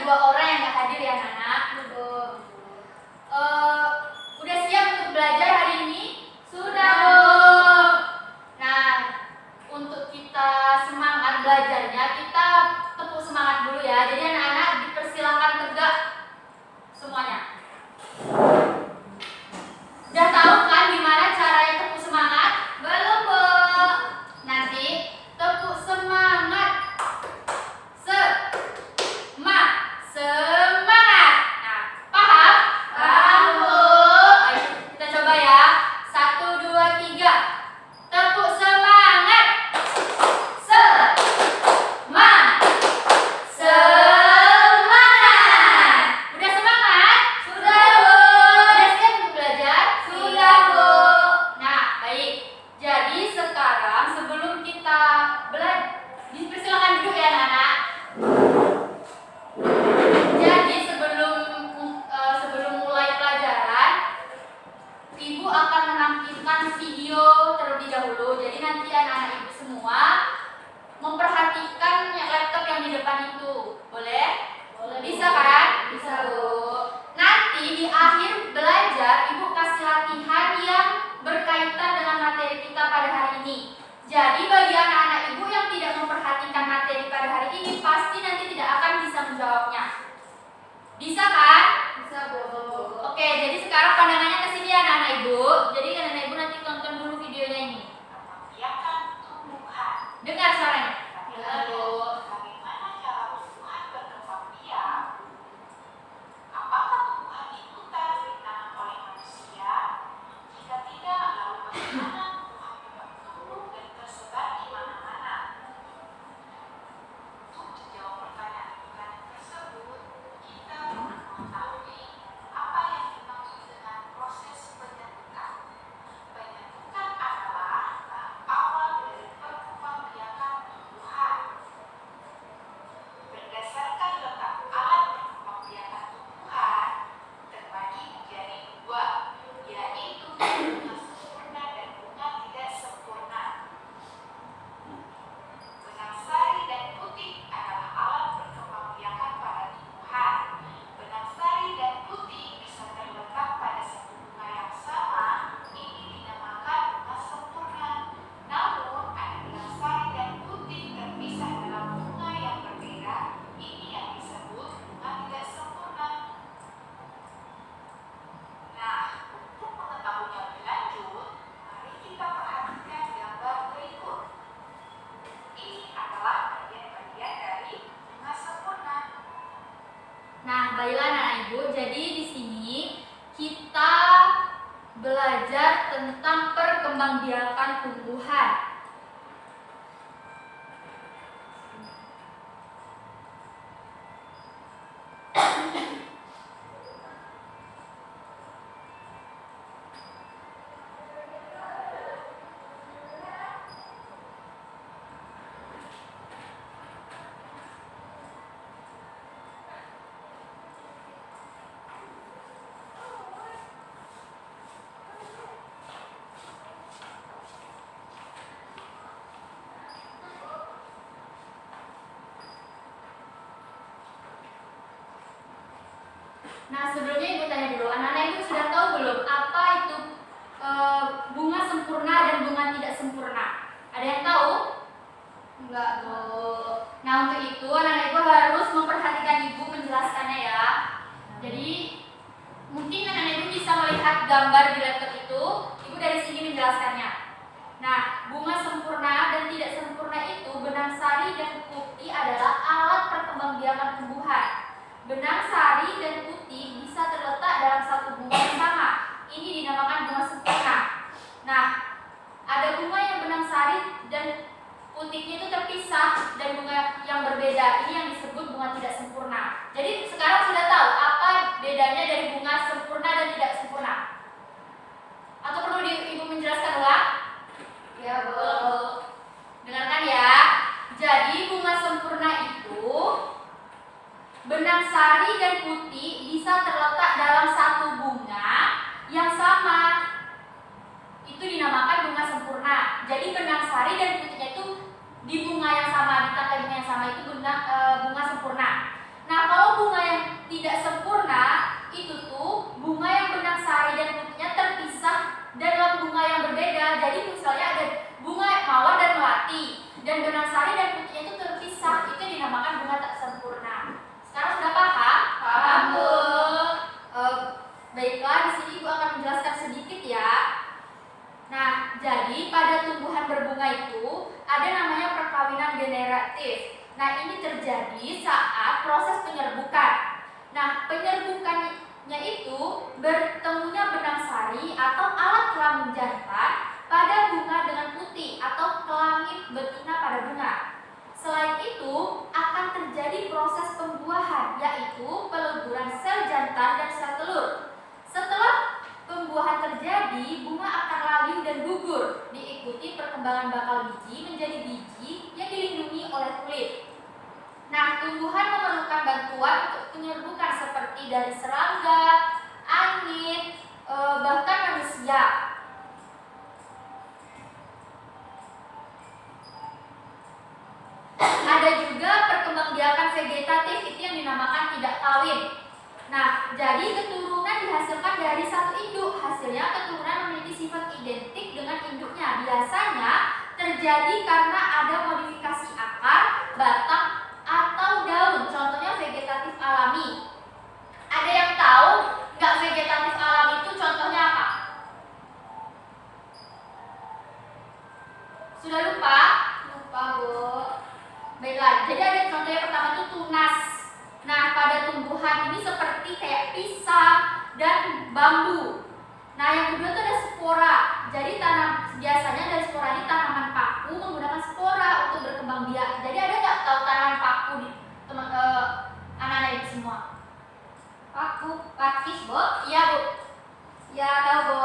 2 orang yang nggak hadir ya anak-anak. Udah siap untuk belajar hari ini? Sudah Bu. Nah, untuk kita semangat belajarnya, kita tepuk semangat dulu ya. Jadi anak-anak dipersilakan tegak semuanya. Udah tahu kan gimana caranya tepuk semangat? Belum Bu? Nanti tepuk semangat. Semangat. Nah, paham? Paham Bu. Ayo kita coba ya. 1, 2, 3. Tepuk semangat. Semangat. Semangat. Udah semangat? Sudah Bu. Udah siap untuk belajar? Sudah Bu. Nah, baik. Jadi sekarang sebelum kita belajar, dipersilakan duduk ya anak-anak. Jadi sebelum mulai pelajaran, Ibu akan menampilkan video terlebih dahulu. Jadi nanti anak-anak Ibu semua memperhatikan laptop yang di depan itu. Boleh? Boleh. Bisa kan? Bisa Bu. Nanti di akhir belajar Ibu kasih latihan yang berkaitan dengan materi kita pada hari ini. Jadi bagi anak-anak Ibu yang tidak memperhatikan materi pada hari ini, pasti nanti tidak akan bisa menjawabnya. Bisa kan? Bisa Bu. Oke, jadi sekarang pandangannya ke sini anak-anak Ibu. Jadi anak-anak Ibu nanti tonton dulu videonya ini. Dengar suaranya. Ya Bu. Bagaimana cara tumbuhan berkembang biak? Apakah tumbuhan itu ditanam oleh manusia? Jika tidak, lalu bagaimana tumbuhan dapat tumbuh dan tersebar di mana-mana? Untuk menjawab pertanyaan tersebut, kita perlu mengetahui apa yang dimaksud dengan proses penyatukan. Penyatukan adalah tahap awal dari perkembangbiakan tumbuhan. Berdasarkan letak alat perkembangbiakan tumbuhan, terbagi menjadi 2, yaitu bunga sempurna dan bunga tidak sempurna. Benang sari dan putih adalah alat perkembangbiakan pada tumbuhan. Benang sari dan putih bisa terletak pada satu bunga yang sama. Ini dinamakan bunga sempurna. Namun, ada benang sari dan putih terpisah dalam bunga yang berbeda. Ini yang disebut bunga tidak sempurna. Nah, untuk mengetahuinya lebih lanjut, mari kita perhatikan gambar berikut. Ini adalah bagian-bagian dari bunga sempurna. Nah, baiklah anak Ibu. Jadi di sini kita belajar tentang perkembangbiakan tumbuhan. Nah, sebelumnya Ibu tanya dulu, anak-anak Ibu sudah tahu belum apa itu bunga sempurna dan bunga tidak sempurna? Ada yang tahu? Enggak Bu. Nah, untuk itu anak-anak Ibu harus memperhatikan Ibu menjelaskannya ya. Jadi mungkin anak-anak Ibu bisa melihat gambar di laptop itu, Ibu dari sini menjelaskannya. Nah, bunga sempurna dan tidak sempurna itu, benang sari dan putih adalah alat perkembangbiakan tumbuhan. Benang sari dan putih bisa terletak dalam satu bunga yang sama. Ini dinamakan bunga sempurna. Nah, ada bunga yang benang sari dan putihnya itu terpisah dan bunga yang berbeda. Ini yang disebut bunga tidak sempurna. Jadi sekarang sudah tahu apa bedanya dari bunga sempurna dan tidak sempurna? Atau perlu Ibu menjelaskan ulang? Ya Bu. Dengarkan ya. Jadi bunga sempurna itu benang sari dan putih bisa terletak dalam satu bunga yang sama. Itu dinamakan bunga sempurna. Jadi benang sari dan putihnya itu di bunga yang sama, di tangkai bunga yang sama itu bunga sempurna. Nah, kalau bunga jantan dan sel telur. Setelah pembuahan terjadi, bunga akan layu dan gugur, diikuti perkembangan bakal biji menjadi biji yang dilindungi oleh kulit. Nah, tumbuhan memerlukan bantuan untuk penyerbukan seperti dari serangga, angin, bahkan manusia. Ada juga perkembangbiakan vegetatif, itu yang dinamakan tidak kawin. Nah, jadi keturunan dihasilkan dari satu induk. Hasilnya keturunan memiliki sifat identik dengan induknya. Biasanya terjadi karena ada modifikasi akar, batang, atau daun. Contohnya vegetatif alami. Ada yang tahu nggak vegetatif alami itu contohnya apa? Sudah lupa? Lupa, Bu. Baiklah, jadi ada contohnya pertama itu tunas. Nah, pada tumbuhan ini seperti kayak pisang dan bambu. Nah, yang kedua itu ada spora. Jadi biasanya dari spora ini tanaman paku menggunakan spora untuk berkembang biak. Jadi ada nggak tahu tanaman paku di anak-anak ini semua? Paku, pakis, Bu? Iya, Bu. Ya, tahu, Bu.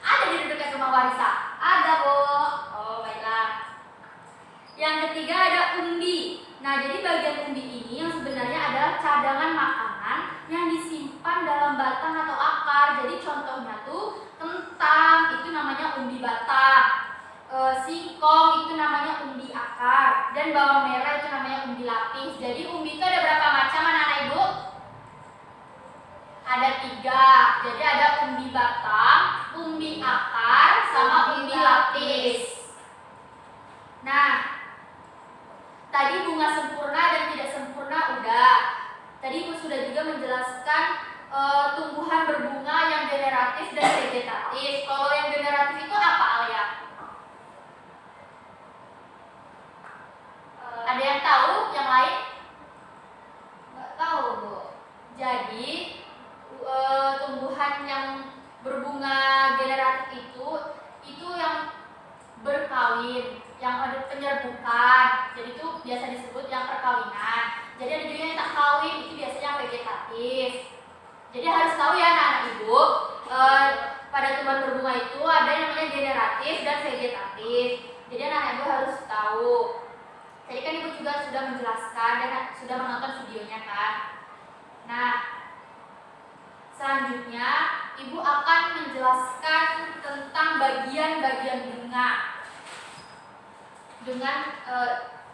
Ada di dekat rumah Warisa? Ada, Bu. Oh, baiklah. Yang ketiga ada umbi. Nah, jadi bagian umbi ini yang sebenarnya adalah cadangan makanan yang disimpan dalam batang atau akar. Jadi contohnya tuh kentang, itu namanya umbi batang. Singkong itu namanya umbi akar, dan bawang merah itu namanya umbi lapis. Jadi umbi itu ada berapa macam anak-anak Ibu? Ada 3. Jadi ada umbi batang, umbi akar, sama umbi lapis. Nah, tadi bunga sempurna dan tidak sempurna udah. Tadi Ibu sudah juga menjelaskan tumbuhan berbunga yang generatif dan vegetatif. Kalau yang generatif itu apa, Alia? Ada yang tahu? Yang lain? Nggak tahu, Bu. Jadi tumbuhan yang berbunga generatif itu yang berkawin, yang ada penyerbukan. Jadi itu biasa disebut yang perkawinan. Jadi ada juga yang tak kawin, itu biasanya yang vegetatif. Jadi harus tahu ya anak-anak Ibu, pada tumbuhan berbunga itu ada yang namanya generatif dan vegetatif. Jadi anak-anak Ibu harus tahu. Tadi kan Ibu juga sudah menjelaskan dan sudah menonton videonya kan. Nah, selanjutnya Ibu akan menjelaskan tentang bagian-bagian bunga dengan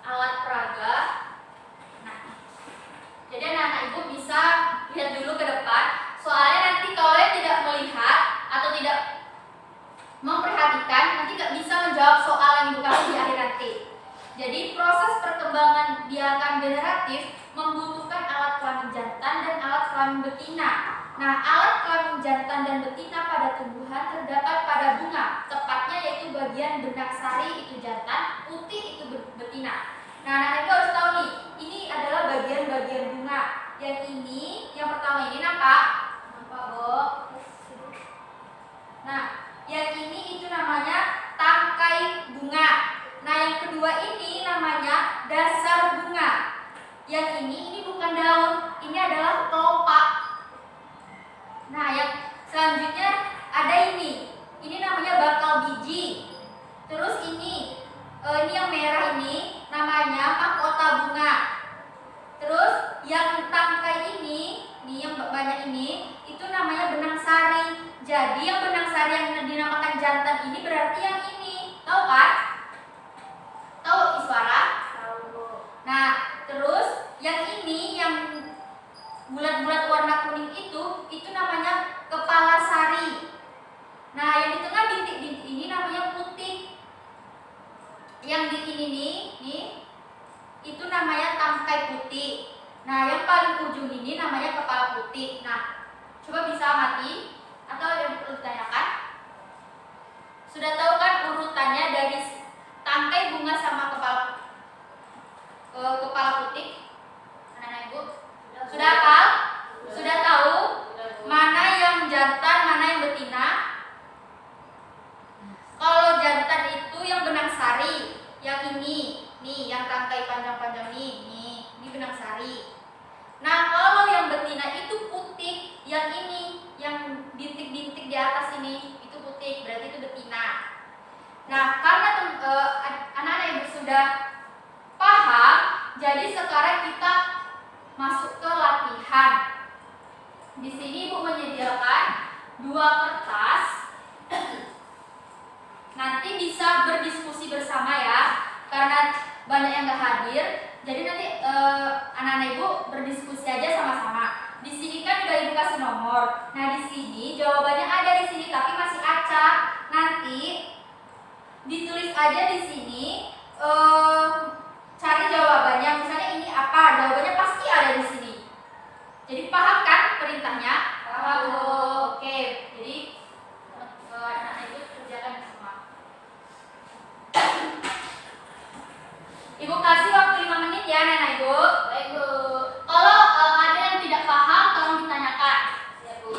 alat peraga. Nah, jadi anak-anak Ibu bisa lihat dulu ke depan. Soalnya nanti kalau kalian tidak melihat atau tidak memperhatikan, nanti nggak bisa menjawab soal yang Ibu kasih di akhir nanti. Jadi proses perkembangan biakan generatif membutuhkan alat kelamin jantan dan alat kelamin betina. Nah, alat kelamin jantan dan betina pada tumbuhan terdapat pada bunga, tepatnya yaitu bagian benak sari itu jantan, putih itu betina. Nah, anak-anak Ibu harus tahu nih, ini adalah bagian-bagian bunga. Yang ini, yang pertama ini nampak, Bu? Nah, yang ini itu namanya tangkai bunga. Nah, yang kedua ini namanya dasar bunga. Yang ini bukan daun, ini adalah kelopak. Nah, yang selanjutnya ada ini. Ini namanya bakal biji. Terus ini yang merah ini namanya mahkota bunga. Terus yang tangkai ini yang banyak ini, itu namanya benang sari. Jadi yang benang sari yang dinamakan jantan ini berarti yang ini. Tahu kan? Tahu Iswara? Tahu. Nah, terus yang ini yang bulat-bulat warna kuning itu namanya kepala sari. Nah, yang di tengah bintik-bintik ini namanya putih. Yang di ini nih, itu namanya tangkai putih. Nah, yang paling ujung ini namanya kepala putih. Nah, coba bisa amati atau yang perlu ditanyakan? Sudah tahu kan urutannya dari tangkai bunga sama kepala putih? Anak-anak Ibu sudah hafal? Sudah tahu mana yang jantan, mana yang betina? Kalau jantan itu yang benang sari, yang ini, nih, yang tangkai panjang-panjang ini benang sari. Nah, kalau yang betina itu Di sini Ibu menyediakan 2 kertas. Nanti bisa berdiskusi bersama ya, karena banyak yang nggak hadir. Jadi nanti anak-anak Ibu berdiskusi aja sama-sama. Di sini kan udah Ibu kasih nomor. Nah di sini jawabannya ada di sini, tapi masih acak. Nanti ditulis aja di sini. Cari jawabannya. Misalnya ini apa? Jawabannya pasti ada di sini. Jadi paham kan perintahnya? Paham. Oke. Jadi anak-anak Ibu kerjakan semua. Ibu kasih waktu 5 menit ya anak-anak Ibu. Baik Bu. Kalau ada yang tidak paham tolong ditanyakan. Ya Bu.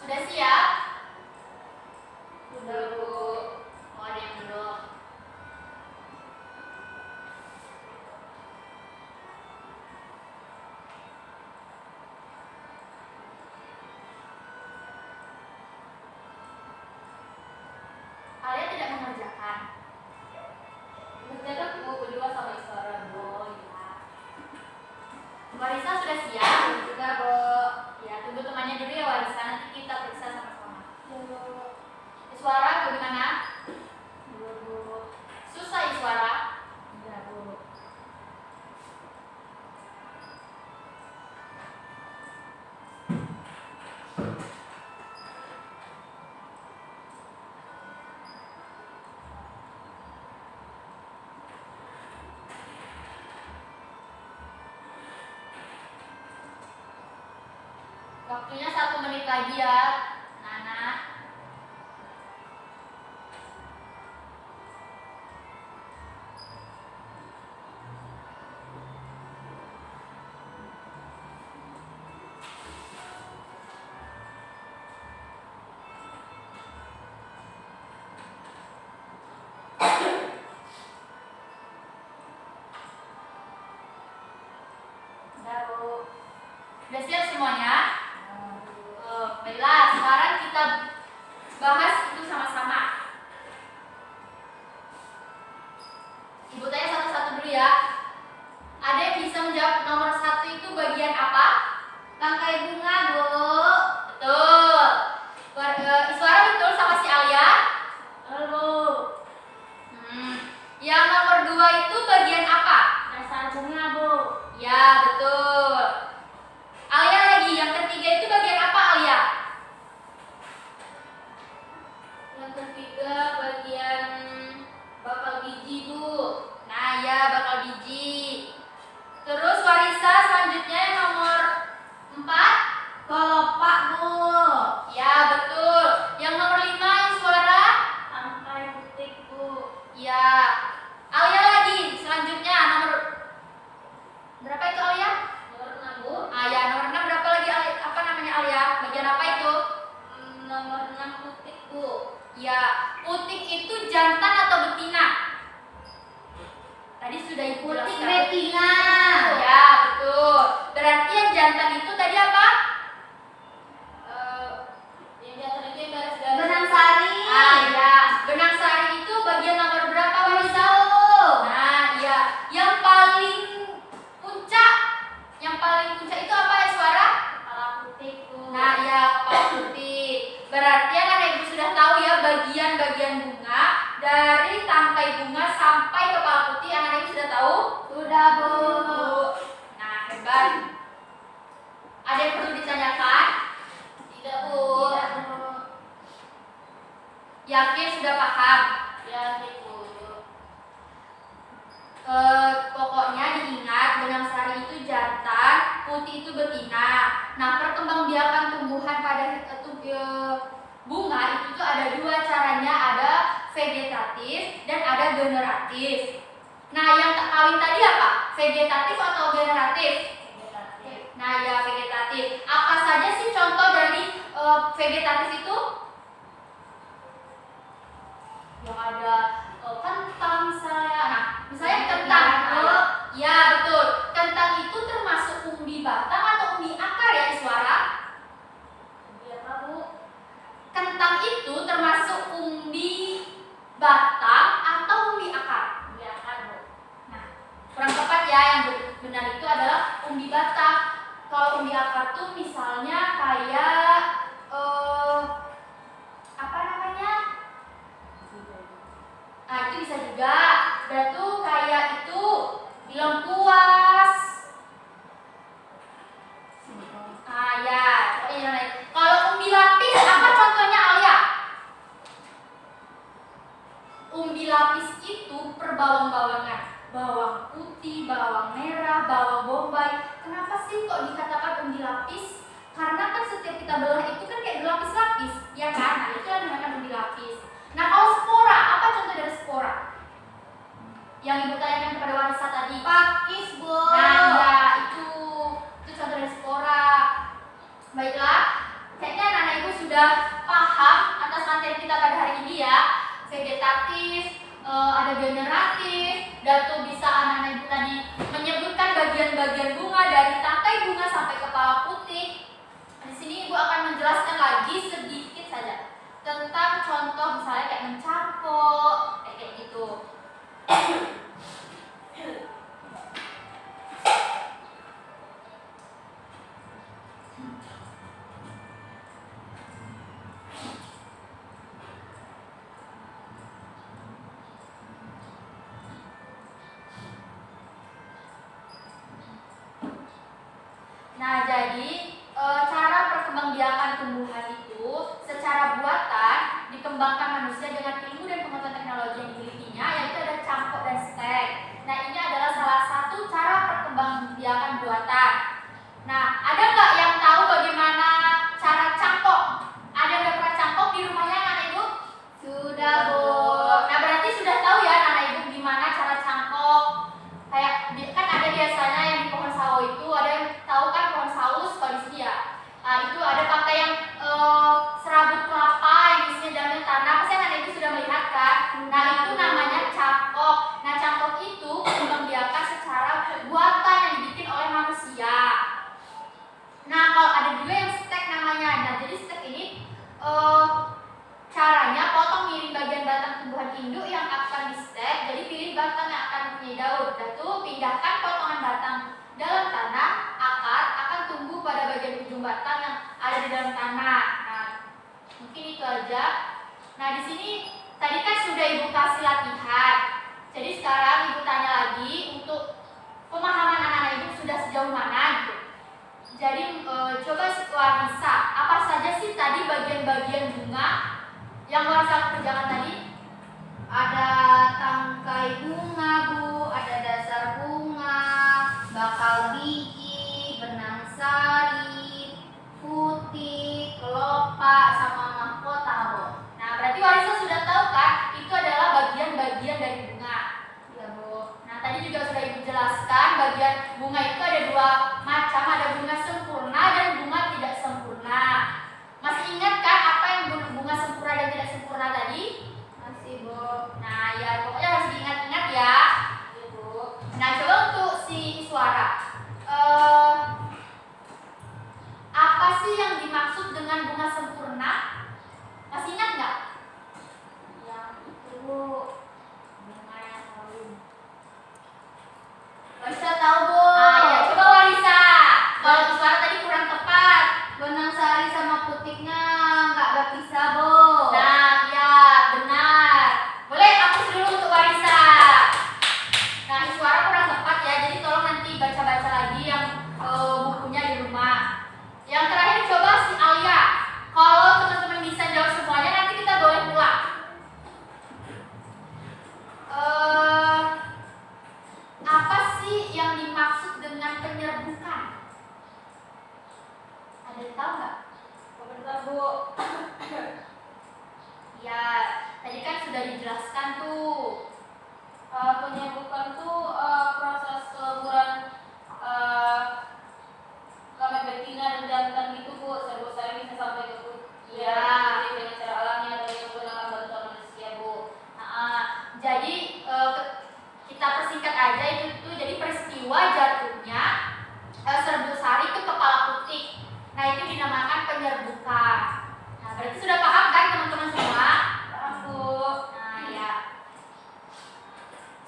Sudah siap? Sudah Bu. Oh ada yang belum. Kalian tidak mengerjakan. Mengerjakan Bu berdua sama Iswara Bu. Ya. Warisa sudah siap? Sudah Bu. Ya tunggu temannya dulu ya Warisa, nanti kita periksa sama-sama. Iswara bagaimana? Bu. Susah Iswara? Enggak Bu. Waktunya 1 menit lagi ya, Nana. Udah Bu. Udah siap semuanya? Baiklah, sekarang kita bahas itu sama-sama. Ibu tanya satu-satu dulu ya. Ada yang bisa menjawab nomor 1 itu bagian apa? Rangkai bunga Bu. Betul. Iswara betul sama si Alia? Halo. Yang nomor 2 itu bagian apa? Dasar bunga Bu. Ya betul. Alia lagi yang Ya, putik itu jantan atau betina? Tadi sudah Ibu Putik jelaskan. betina. Ya, betul. Berarti yang jantan itu tadi apa? Yang jantan itu yang garis-garis. Benang sari. Ah, ya. Benang sari itu bagian nomor berapa, Wanita? Nah, ya. Yang paling puncak itu apa ya, Suara? Kepala putik tuh. Nah, ya, kepala putik. Berarti anak Ibu sudah tahu ya bagian-bagian bunga dari tangkai bunga sampai kepala putih. Anak Ibu sudah tahu? Sudah, Bu. Nah, hebat. Ada yang perlu ditanyakan? Tidak, Bu. Tidak, Bu. Yakin sudah paham? Ya, Bu. Pokoknya diingat benang sari itu jantan, putih itu betina. Nah, perkembangbiakan tumbuhan pada bunga itu tuh ada dua caranya, ada vegetatif dan ada generatif. Nah, yang tak kawin tadi apa? Vegetatif atau generatif? Nah, ya vegetatif. Apa saja sih contoh dari vegetatif itu? Yang ada kentang misalnya. Nah, misalnya kentang. Ya, betul. Kentang itu termasuk umbi batang atau umbi akar ya, Suara? Biar apa, Bu? Kentang itu termasuk umbi batang atau umbi akar? Biar apa, Bu? Nah, kurang tepat ya, yang benar itu adalah umbi batang. Kalau umbi akar tuh misalnya kayak apa namanya? Ah, itu bisa juga. Dan tuh kayak itu lengkuas. Ah, ya. Kalau umbi lapis apa contohnya, Alia? Umbi lapis itu perbawang-bawangan. Bawang putih, bawang merah, bawang bombay. Kenapa sih kok dikatakan umbi lapis? Karena kan setiap kita belah itu kan kayak berlapis-lapis, ya kan? Nah, itu yang dinamakan umbi lapis. Nah, kalau spora, apa contoh dari spora? Yang Ibu tanyakan kepada Warisa tadi. Pakis, Bu. Nah, ya, itu contoh dari spora. Baiklah, kayaknya anak-anak Ibu sudah paham atas materi kita pada hari ini ya. Vegetatif, ada generatif, dan tuh bisa anak-anak Ibu tadi menyebutkan bagian-bagian bunga dari tangkai bunga sampai kepala putih. Di sini Ibu akan menjelaskan lagi sedikit saja tentang contoh misalnya kayak mencampur, kayak gitu. Nah, jadi cara perkembangbiakan tumbuhan itu secara buatan dikembangkan manusia dengan ilmu dan pengetahuan teknologi yang dimilikinya, yaitu ada cangkok dan stek. Nah, ini adalah salah satu cara perkembangbiakan buatan. Nah, ada nggak yang tahu bagaimana cara cangkok? Ada yang pernah cangkok di rumahnya, anak Ibu? Sudah, Bu. Nah, berarti sudah tahu ya anak Ibu gimana cara cangkok. Kayak kan ada biasanya yang di pohon sawo itu, ada yang tahu kan pohon saus kalau di sini ya. Nah, itu ada pakai yang serabut kelapa yang isinya dalamnya tanah. Pasti anak Ibu sudah melihat kan? Nah, itu namanya cangkok. Nah, cangkok itu dikembangbiakan secara buatan yang dibikin oleh manusia. Nah, kalau ada juga yang stek namanya. Nah, jadi stek ini caranya potong miring bagian batang tumbuhan induk yang akan di stek. Jadi pilih batang yang akan mempunyai daun. Dan tuh pindahkan potongan batang dalam tanah. Akar akan tumbuh pada bagian ujung batang yang ada di dalam tanah. Nah, mungkin itu aja. Nah, di sini tadi kan sudah Ibu kasih latihan. Jadi sekarang Ibu tanya lagi untuk pemahaman anak-anak Ibu sudah sejauh mana gitu. Jadi coba Warisa, apa saja sih tadi bagian-bagian bunga yang Warisa kerjakan tadi? Ada tangkai bunga, Bu. Ada dasar bunga, bakal biji, benang sari, putih, kelopak, sama mahkota, Bu. Nah, berarti Warisa sudah tahu kan itu adalah bagian-bagian dari bunga. Ya, Bu. Nah, tadi juga sudah Ibu jelaskan bagian bunga itu ada dua macam, ada bunga sempurna dan bunga tidak sempurna. Masih ingat kan apa yang bunga sempurna dan tidak sempurna tadi? sudah dijelaskan tuh. Penyerbukan tuh proses peleburan gamet betina dan jantan gitu Bu. Serbuk sari bisa sampai ke kulit. Iya. Dengan cara alami atau dengan menggunakan bantuan manusia Bu. Jadi kita persingkat aja itu tuh, jadi peristiwa jatuhnya serbuk sari ke kepala putik. Nah itu dinamakan penyerbukan. Nah berarti sudah paham kan teman-teman semua? Paham Bu. Nah ya.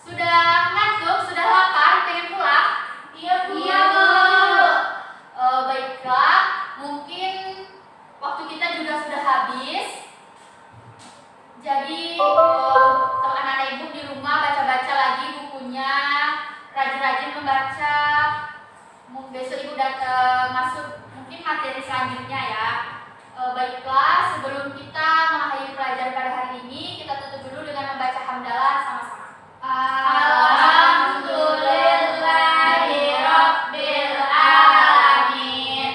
Sudah ngantuk, sudah lapar, pengen pulang? Iya Bu. Iya Bu. Baiklah, mungkin waktu kita juga sudah habis. Jadi anak-anak ibu di rumah baca-baca lagi bukunya, rajin-rajin membaca. Besok ibu masuk mungkin materi selanjutnya ya. Baiklah, sebelum kita mengakhiri pelajaran pada hari ini, kita tutup dulu dengan membaca hamdalah sama-sama. Alhamdulillahirabbil alamin.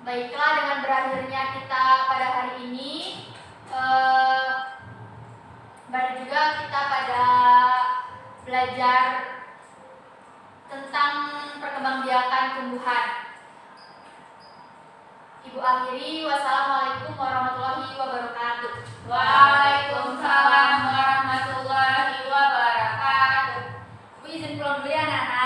Baiklah, dengan berakhirnya kita pada hari ini, baru juga kita pada belajar tentang perkembangbiakan tumbuhan. Ibu akhiri, wassalamualaikum warahmatullahi wabarakatuh. Waalaikumsalam warahmatullahi wabarakatuh. Ibu izin pulang dulu ya anak-anak.